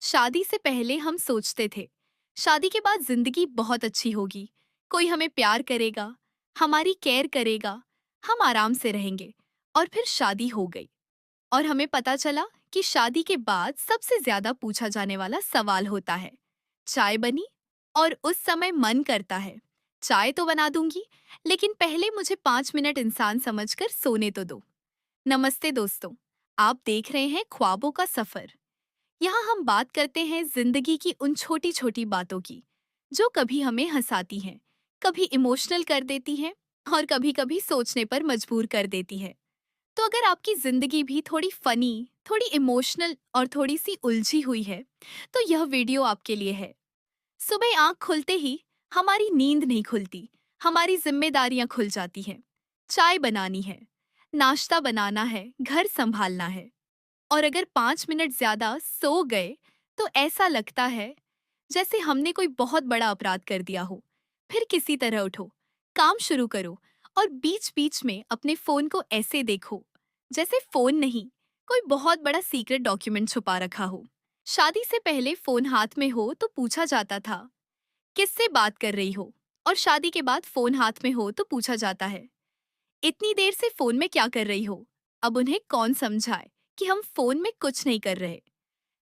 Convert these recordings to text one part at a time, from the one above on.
शादी से पहले हम सोचते थे शादी के बाद जिंदगी बहुत अच्छी होगी। कोई हमें प्यार करेगा, हमारी केयर करेगा, हम आराम से रहेंगे। और फिर शादी हो गई और हमें पता चला कि शादी के बाद सबसे ज्यादा पूछा जाने वाला सवाल होता है, चाय बनी? और उस समय मन करता है, चाय तो बना दूंगी, लेकिन पहले मुझे 5 मिनट इंसान समझकर सोने तो दो। नमस्ते दोस्तों, आप देख रहे हैं ख्वाबों का सफर। यहाँ हम बात करते हैं जिंदगी की उन छोटी छोटी बातों की जो कभी हमें हंसाती हैं, कभी इमोशनल कर देती हैं और कभी कभी सोचने पर मजबूर कर देती है। तो अगर आपकी जिंदगी भी थोड़ी फनी, थोड़ी इमोशनल और थोड़ी सी उलझी हुई है, तो यह वीडियो आपके लिए है। सुबह आंख खुलते ही हमारी नींद नहीं खुलती, हमारी जिम्मेदारियां खुल जाती हैं। चाय बनानी है, नाश्ता बनाना है, घर संभालना है। और अगर 5 मिनट ज्यादा सो गए तो ऐसा लगता है जैसे हमने कोई बहुत बड़ा अपराध कर दिया हो। फिर किसी तरह उठो, काम शुरू करो और बीच बीच में अपने फोन को ऐसे देखो जैसे फोन नहीं, कोई बहुत बड़ा सीक्रेट डॉक्यूमेंट छुपा रखा हो। शादी से पहले फोन हाथ में हो तो पूछा जाता था किससे बात कर रही हो, और शादी के बाद फोन हाथ में हो तो पूछा जाता है इतनी देर से फोन में क्या कर रही हो। अब उन्हें कौन समझाए कि हम फोन में कुछ नहीं कर रहे,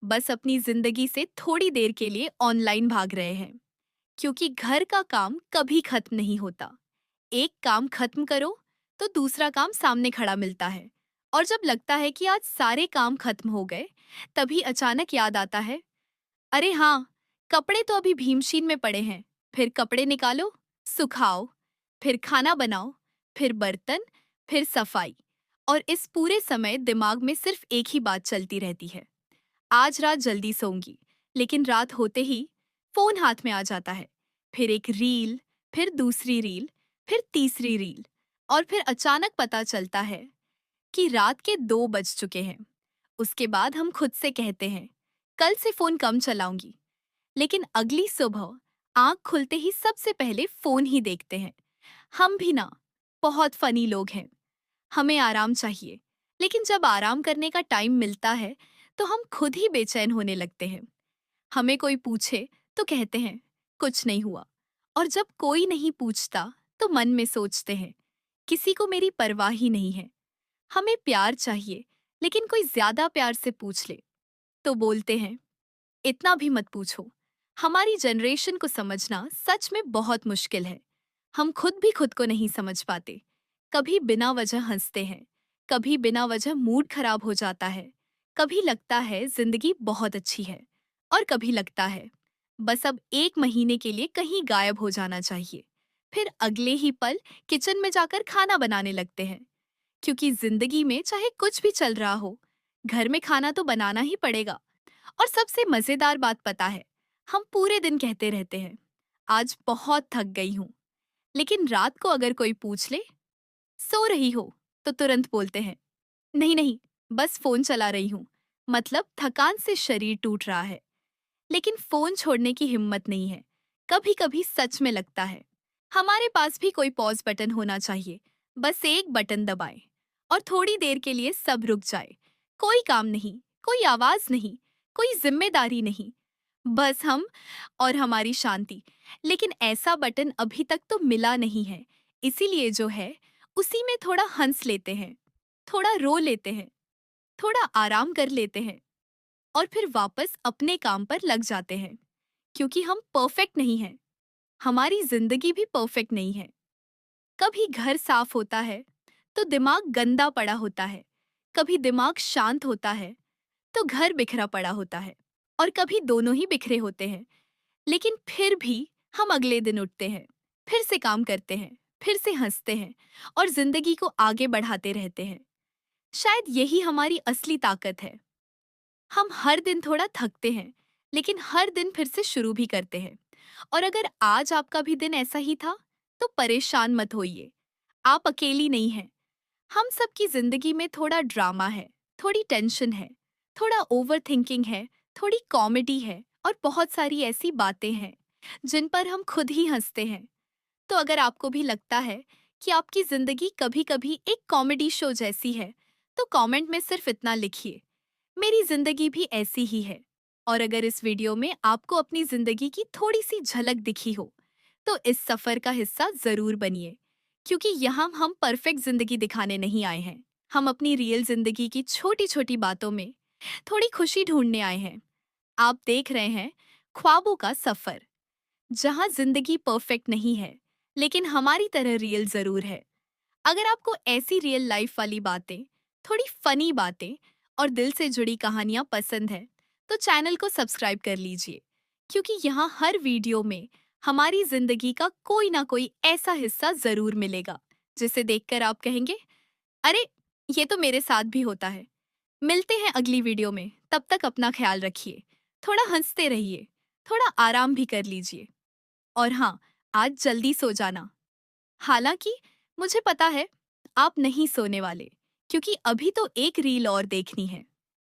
बस अपनी जिंदगी से थोड़ी देर के लिए ऑनलाइन भाग रहे हैं। क्योंकि घर का काम कभी खत्म नहीं होता। एक काम खत्म करो तो दूसरा काम सामने खड़ा मिलता है। और जब लगता है कि आज सारे काम खत्म हो गए, तभी अचानक याद आता है, अरे हाँ, कपड़े तो अभी भीमशीन में पड़े हैं। फिर कपड़े निकालो, सुखाओ, फिर खाना बनाओ, फिर बर्तन, फिर सफाई। और इस पूरे समय दिमाग में सिर्फ एक ही बात चलती रहती है, आज रात जल्दी सोऊंगी। लेकिन रात होते ही फोन हाथ में आ जाता है। फिर एक रील, फिर दूसरी रील, फिर तीसरी रील। और फिर अचानक पता चलता है कि रात के 2 बज चुके हैं। उसके बाद हम खुद से कहते हैं, कल से फोन कम चलाऊंगी। लेकिन अगली सुबह आंख खुलते ही सबसे पहले फोन ही देखते हैं। हम भी ना बहुत फनी लोग हैं। हमें आराम चाहिए, लेकिन जब आराम करने का टाइम मिलता है तो हम खुद ही बेचैन होने लगते हैं। हमें कोई पूछे तो कहते हैं कुछ नहीं हुआ। और जब कोई नहीं पूछता तो मन में सोचते हैं किसी को मेरी परवाह ही नहीं है। हमें प्यार चाहिए, लेकिन कोई ज्यादा प्यार से पूछ ले तो बोलते हैं इतना भी मत पूछो। हमारी जनरेशन को समझना सच में बहुत मुश्किल है। हम खुद भी खुद को नहीं समझ पाते। कभी बिना वजह हंसते हैं, कभी बिना वजह मूड खराब हो जाता है। कभी लगता है जिंदगी बहुत अच्छी है, और कभी लगता है बस अब 1 महीने के लिए कहीं गायब हो जाना चाहिए। फिर अगले ही पल किचन में जाकर खाना बनाने लगते हैं, क्योंकि जिंदगी में चाहे कुछ भी चल रहा हो, घर में खाना तो बनाना ही पड़ेगा। और सबसे मजेदार बात पता है, हम पूरे दिन कहते रहते हैं आज बहुत थक गई हूँ, लेकिन रात को अगर कोई पूछ ले सो रही हो, तो तुरंत बोलते हैं नहीं नहीं, बस फोन चला रही हूँ। मतलब थकान से शरीर टूट रहा है, लेकिन फोन छोड़ने की हिम्मत नहीं है। कभी कभी सच में लगता है हमारे पास भी कोई पॉज बटन होना चाहिए। बस एक बटन दबाएं और थोड़ी देर के लिए सब रुक जाए। कोई काम नहीं, कोई आवाज नहीं, कोई जिम्मेदारी नहीं, बस हम और हमारी शांति। लेकिन ऐसा बटन अभी तक तो मिला नहीं है। इसीलिए जो है उसी में थोड़ा हंस लेते हैं, थोड़ा रो लेते हैं, थोड़ा आराम कर लेते हैं और फिर वापस अपने काम पर लग जाते हैं। क्योंकि हम परफेक्ट नहीं हैं, हमारी जिंदगी भी परफेक्ट नहीं है। कभी घर साफ होता है तो दिमाग गंदा पड़ा होता है, कभी दिमाग शांत होता है तो घर बिखरा पड़ा होता है, और कभी दोनों ही बिखरे होते हैं। लेकिन फिर भी हम अगले दिन उठते हैं, फिर से काम करते हैं, फिर से हंसते हैं और जिंदगी को आगे बढ़ाते रहते हैं। शायद यही हमारी असली ताकत है। हम हर दिन थोड़ा थकते हैं, लेकिन हर दिन फिर से शुरू भी करते हैं। और अगर आज आपका भी दिन ऐसा ही था, तो परेशान मत होइए। आप अकेली नहीं हैं। हम सबकी जिंदगी में थोड़ा ड्रामा है, थोड़ी टेंशन है, थोड़ा ओवर थिंकिंग है, थोड़ी कॉमेडी है और बहुत सारी ऐसी बातें हैं जिन पर हम खुद ही हंसते हैं। तो अगर आपको भी लगता है कि आपकी जिंदगी कभी-कभी एक कॉमेडी शो जैसी है, तो कमेंट में सिर्फ इतना लिखिए, मेरी जिंदगी भी ऐसी ही है। और अगर इस वीडियो में आपको अपनी जिंदगी की थोड़ी सी झलक दिखी हो, तो इस सफर का हिस्सा जरूर बनिए, क्योंकि यहाँ हम परफेक्ट जिंदगी दिखाने नहीं आए हैं। हम अपनी रियल जिंदगी की छोटी छोटी बातों में थोड़ी खुशी ढूंढने आए हैं। आप देख रहे हैं ख्वाबों का सफर, जहाँ जिंदगी परफेक्ट नहीं है, लेकिन हमारी तरह रियल जरूर है। अगर आपको ऐसी रियल लाइफ वाली बातें, थोड़ी फनी बातें और दिल से जुड़ी कहानियां पसंद है, तो चैनल को सब्सक्राइब कर लीजिए, क्योंकि यहाँ हर वीडियो में हमारी जिंदगी का कोई ना कोई ऐसा हिस्सा जरूर मिलेगा जिसे देखकर आप कहेंगे, अरे, ये तो मेरे साथ भी होता है। मिलते हैं अगली वीडियो में, तब तक अपना ख्याल रखिए, थोड़ा हंसते रहिए, थोड़ा आराम भी कर लीजिए। और हाँ, आज जल्दी सो जाना। हालांकि मुझे पता है आप नहीं सोने वाले, क्योंकि अभी तो एक रील और देखनी है।